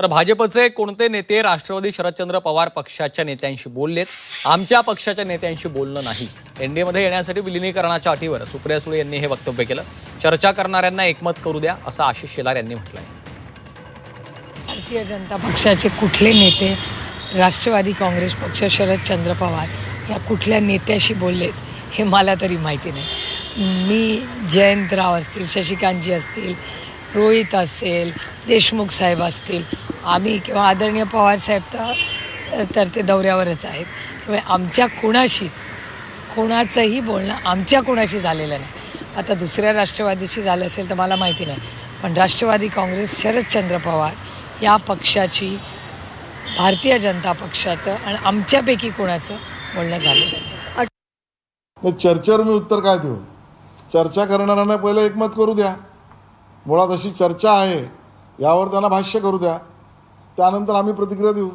तर भाजपचे कोणते नेते राष्ट्रवादी शरदचंद्र पवार पक्षाच्या नेत्यांशी बोललेत? आमच्या पक्षाच्या नेत्यांशी बोलणं नाही. एनडीएमध्ये येण्यासाठी विलिनीकरणाच्या अटीवर सुप्रिया सुळे यांनी हे वक्तव्य केलं. चर्चा करणाऱ्यांना एकमत करू द्या, असं आशिष शेलार यांनी म्हटलंय. भारतीय जनता पक्षाचे कुठले नेते राष्ट्रवादी काँग्रेस पक्ष शरदचंद्र पवार या कुठल्या नेत्याशी बोललेत हे मला तरी माहिती नाही. मी जयंतराव असतील, शशिकांतजी असतील, रोहित असेल, देशमुख साहेब असतील, आम्ही किंवा आदरणीय पवार साहेब तर ते दौऱ्यावरच आहेत. त्यामुळे आमच्या कोणाचंही बोलणं आमच्या कोणाशी झालेलं नाही. आता दुसऱ्या राष्ट्रवादीशी झालं असेल तर मला माहिती नाही, पण राष्ट्रवादी काँग्रेस शरदचंद्र पवार या पक्षाची भारतीय जनता पक्षाचं आणि आमच्यापैकी कोणाचं बोलणं झालेलं नाही. चर्चेवर मी उत्तर काय देऊ? चर्चा करणाऱ्यांना पहिले एकमत करू द्या. मुळात अशी चर्चा आहे यावर त्यांना भाष्य करू द्या, त्यानंतर आम्ही प्रतिक्रिया देऊ.